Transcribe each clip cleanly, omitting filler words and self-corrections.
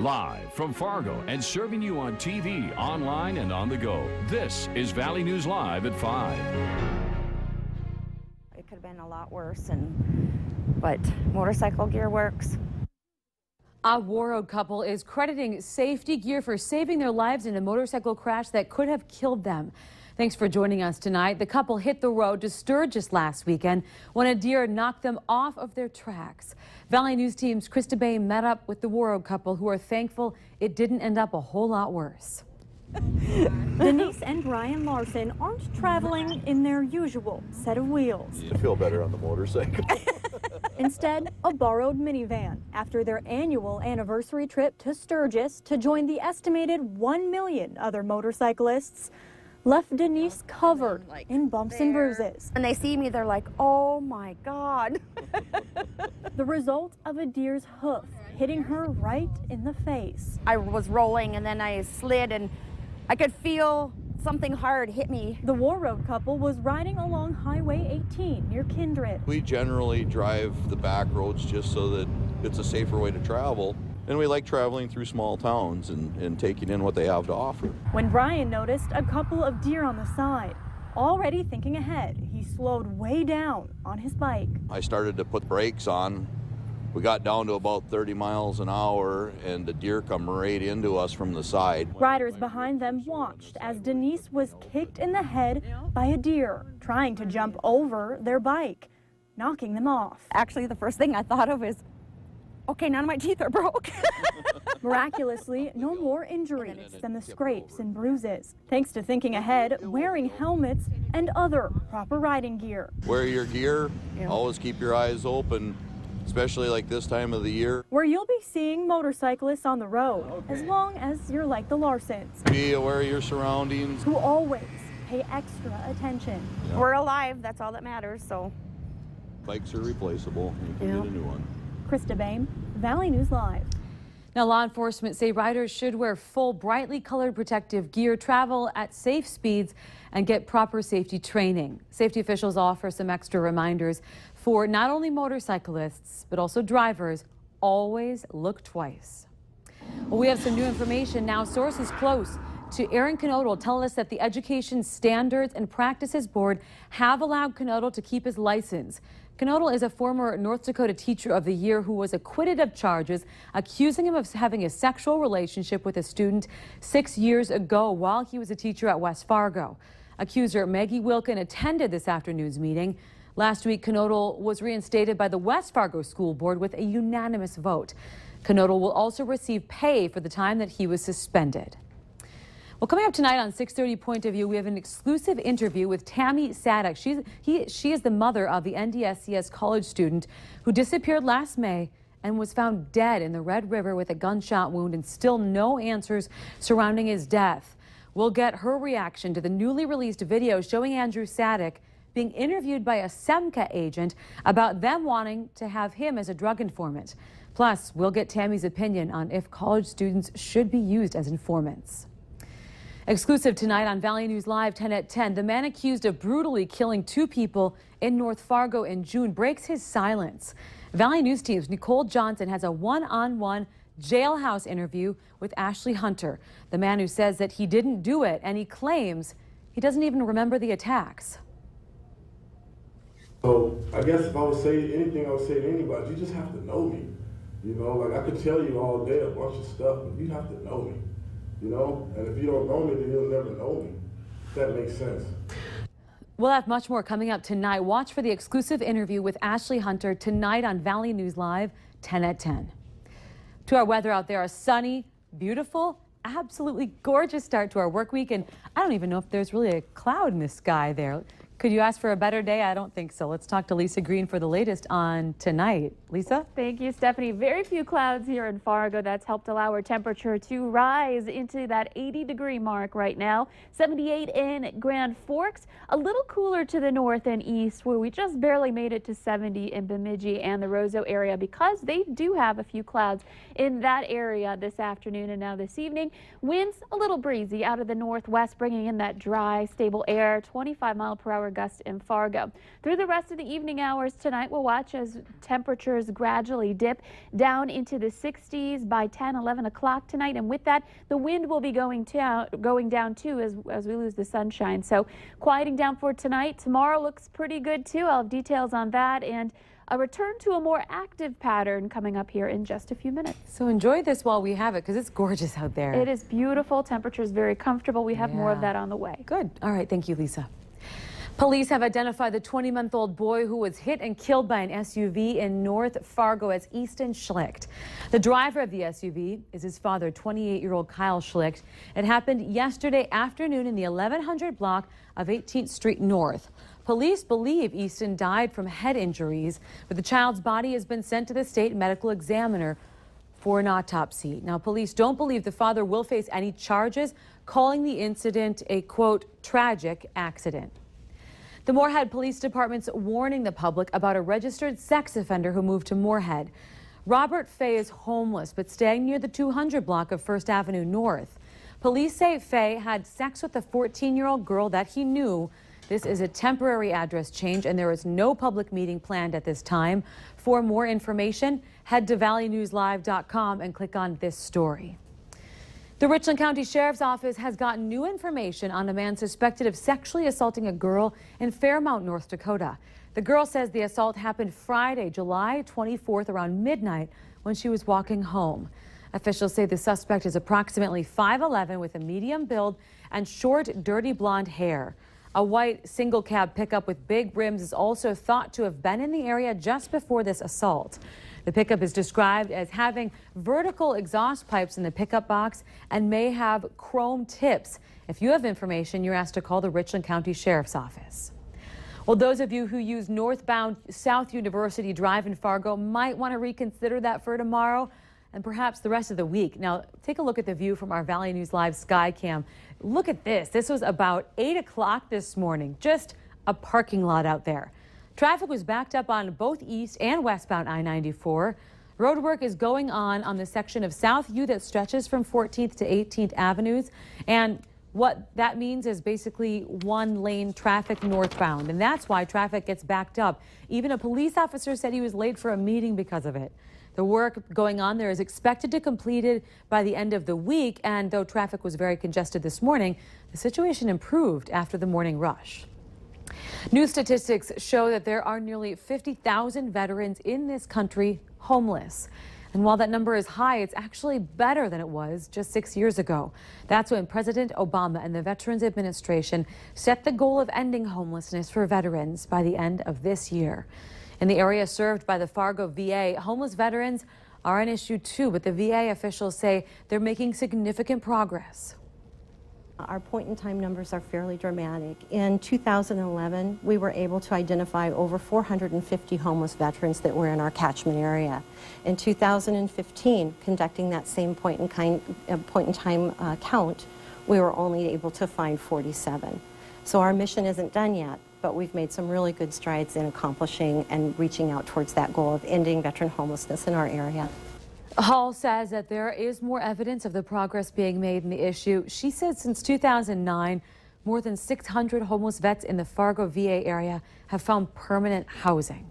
Live from Fargo and serving you on TV, online, and on the go. This is Valley News Live at 5. It could have been a lot worse, but motorcycle gear works. A Warroad couple is crediting safety gear for saving their lives in a motorcycle crash that could have killed them. Thanks for joining us tonight. The couple hit the road to Sturgis last weekend when a deer knocked them off of their tracks. Valley News team's Krista Bain met up with the Warroad couple, who are thankful it didn't end up a whole lot worse. Denise and Brian Larson aren't traveling in their usual set of wheels. To feel better on the motorcycle. Instead, a borrowed minivan after their annual anniversary trip to Sturgis to join the estimated 1 million other motorcyclists left Denise covered in bumps and bruises. When they see me, they're like, oh my God. The result of a deer's hoof hitting her right in the face. I was rolling and then I slid and I could feel something hard hit me. The Warroad couple was riding along Highway 18 near Kindred. We generally drive the back roads just so that it's a safer way to travel. And we like traveling through small towns and taking in what they have to offer. When Brian noticed a couple of deer on the side, already thinking ahead, he slowed way down on his bike. I started to put brakes on. We got down to about 30 miles an hour and the deer come right into us from the side. Riders behind them watched as Denise was kicked in the head by a deer trying to jump over their bike, knocking them off. Actually, the first thing I thought of is, okay, none of my teeth are broke. Miraculously, no more injuries than the scrapes and bruises. Thanks to thinking ahead, wearing helmets, and other proper riding gear. Wear your gear, always keep your eyes open, especially like this time of the year. Where you'll be seeing motorcyclists on the road, as long as you're like the Larsons. Be aware of your surroundings. Who always pay extra attention. Yep. We're alive, that's all that matters, so. Bikes are replaceable, you can get a new one. Krista Bain, Valley News Live. Now, law enforcement say riders should wear full, brightly colored protective gear, travel at safe speeds, and get proper safety training. Safety officials offer some extra reminders for not only motorcyclists, but also drivers. Always look twice. Well, we have some new information now. Sources close to Aaron Knodel tell us that the Education Standards and Practices Board have allowed Knodel to keep his license. Knodel is a former North Dakota Teacher of the Year who was acquitted of charges accusing him of having a sexual relationship with a student 6 years ago while he was a teacher at West Fargo. Accuser Maggie Wilkin attended this afternoon's meeting. Last week, Knodel was reinstated by the West Fargo School Board with a unanimous vote. Knodel will also receive pay for the time that he was suspended. Well, coming up tonight on 6:30 Point of View, we have an exclusive interview with Tammy Sadek. She is the mother of the NDSCS college student who disappeared last May and was found dead in the Red River with a gunshot wound, and still no answers surrounding his death. We'll get her reaction to the newly released video showing Andrew Sadek being interviewed by a SEMCA agent about them wanting to have him as a drug informant. Plus, we'll get Tammy's opinion on if college students should be used as informants. Exclusive tonight on Valley News Live 10 at 10. The man accused of brutally killing 2 people in North Fargo in June breaks his silence. Valley News team's Nicole Johnson has a one-on-one jailhouse interview with Ashley Hunter, the man who says that he didn't do it, and he claims he doesn't even remember the attacks. So I guess if I would say anything, I would say to anybody, you just have to know me. You know, like I could tell you all day a bunch of stuff, but you have to know me. You know, and if you don't know me, then you'll never know me. If that makes sense. We'll have much more coming up tonight. Watch for the exclusive interview with Ashley Hunter tonight on Valley News Live 10 at 10. To our weather out there, a sunny, beautiful, absolutely gorgeous start to our work week. And I don't even know if there's really a cloud in the sky there. Could you ask for a better day? I don't think so. Let's talk to Lisa Green for the latest on tonight. Lisa? Thank you, Stephanie. Very few clouds here in Fargo. That's helped allow our temperature to rise into that 80-degree mark right now. 78 in Grand Forks. A little cooler to the north and east, where we just barely made it to 70 in Bemidji and the Roseau area, because they do have a few clouds in that area this afternoon and now this evening. Winds a little breezy out of the northwest, bringing in that dry, stable air. 25-mile-per-hour gust in Fargo. Through the rest of the evening hours tonight, we'll watch as temperatures gradually dip down into the 60s by 10, 11 o'clock tonight. And with that, the wind will be going down too as we lose the sunshine. So quieting down for tonight. Tomorrow looks pretty good too. I'll have details on that and a return to a more active pattern coming up here in just a few minutes. So enjoy this while we have it, because it's gorgeous out there. It is beautiful. Temperatures very comfortable. We have more of that on the way. Good. All right. Thank you, Lisa. Police have identified the 20-month-old boy who was hit and killed by an SUV in North Fargo as Easton Schlicht. The driver of the SUV is his father, 28-year-old Kyle Schlicht. It happened yesterday afternoon in the 1100 block of 18th Street North. Police believe Easton died from head injuries, but the child's body has been sent to the state medical examiner for an autopsy. Now, police don't believe the father will face any charges, calling the incident a, quote, tragic accident. The Moorhead Police Department's warning the public about a registered sex offender who moved to Moorhead. Robert Fay is homeless but staying near the 200 block of 1st Avenue North. Police say Fay had sex with a 14-year-old girl that he knew. This is a temporary address change and there is no public meeting planned at this time. For more information, head to valleynewslive.com and click on this story. The Richland County Sheriff's Office has gotten new information on a man suspected of sexually assaulting a girl in Fairmount, North Dakota. The girl says the assault happened Friday, July 24th around midnight when she was walking home. Officials say the suspect is approximately 5'11" with a medium build and short, dirty blonde hair. A white single cab pickup with big rims is also thought to have been in the area just before this assault. The pickup is described as having vertical exhaust pipes in the pickup box and may have chrome tips. If you have information, you're asked to call the Richland County Sheriff's Office. Well, those of you who use northbound South University Drive in Fargo might want to reconsider that for tomorrow and perhaps the rest of the week. Now, take a look at the view from our Valley News Live sky cam. Look at this. This was about 8 o'clock this morning. Just a parking lot out there. Traffic was backed up on both east and westbound I-94. Roadwork is going on the section of South U that stretches from 14th to 18th Avenues. And what that means is basically one-lane traffic northbound. And that's why traffic gets backed up. Even a police officer said he was late for a meeting because of it. The work going on there is expected to be completed by the end of the week, and though traffic was very congested this morning, the situation improved after the morning rush. New statistics show that there are nearly 50,000 veterans in this country homeless. And while that number is high, it's actually better than it was just 6 years ago. That's when President Obama and the Veterans Administration set the goal of ending homelessness for veterans by the end of this year. In the area served by the Fargo VA, homeless veterans are an issue too, but the VA officials say they're making significant progress. Our point-in-time numbers are fairly dramatic. In 2011, we were able to identify over 450 homeless veterans that were in our catchment area. In 2015, conducting that same point-in-time count, we were only able to find 47. So our mission isn't done yet, but we've made some really good strides in accomplishing and reaching out towards that goal of ending veteran homelessness in our area. Hall says that there is more evidence of the progress being made in the issue. She said since 2009, more than 600 homeless vets in the Fargo VA area have found permanent housing.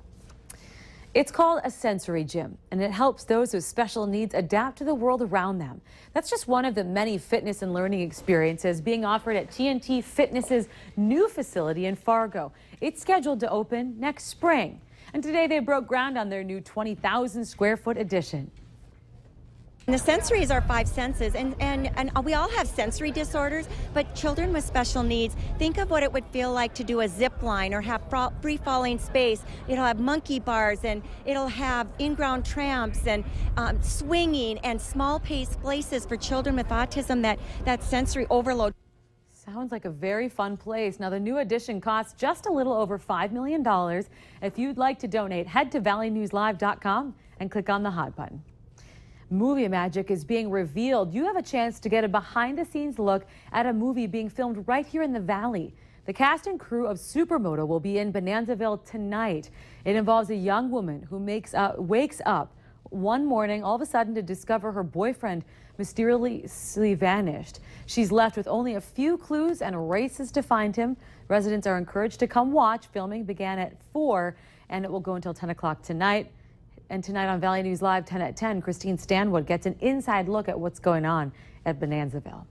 It's called a sensory gym, and it helps those with special needs adapt to the world around them. That's just one of the many fitness and learning experiences being offered at TNT Fitness's new facility in Fargo. It's scheduled to open next spring. And today they broke ground on their new 20,000 square foot addition. The sensory is our five senses, and we all have sensory disorders, but children with special needs, think of what it would feel like to do a zip line or have free-falling space. It'll have monkey bars, and it'll have in-ground tramps and swinging and small-paced places for children with autism that sensory overload. Sounds like a very fun place. Now, the new addition costs just a little over $5 million. If you'd like to donate, head to valleynewslive.com and click on the hot button. Movie magic is being revealed. You have a chance to get a behind-the-scenes look at a movie being filmed right here in the Valley. The cast and crew of Supermoto will be in Bonanzaville tonight. It involves a young woman who wakes up one morning all of a sudden to discover her boyfriend mysteriously vanished. She's left with only a few clues and races to find him. Residents are encouraged to come watch. Filming began at 4 and it will go until 10 o'clock tonight. And tonight on Valley News Live 10 at 10, Christine Stanwood gets an inside look at what's going on at Bonanzaville.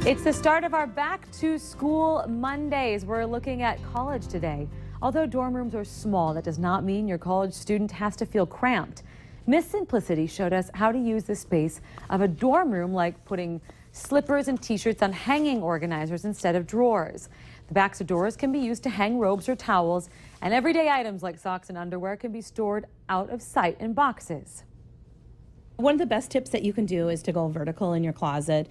It's the start of our Back to School Mondays. We're looking at college today. Although dorm rooms are small, that does not mean your college student has to feel cramped. Miss Simplicity showed us how to use the space of a dorm room, like putting slippers and t-shirts on hanging organizers instead of drawers. The backs of doors can be used to hang robes or towels, and everyday items like socks and underwear can be stored out of sight in boxes. One of the best tips that you can do is to go vertical in your closet,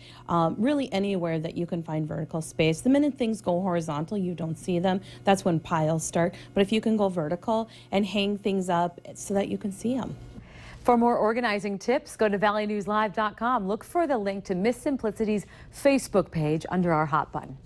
really anywhere that you can find vertical space. The minute things go horizontal, you don't see them. That's when piles start. But if you can go vertical and hang things up so that you can see them. For more organizing tips, go to valleynewslive.com. Look for the link to Miss Simplicity's Facebook page under our hot button.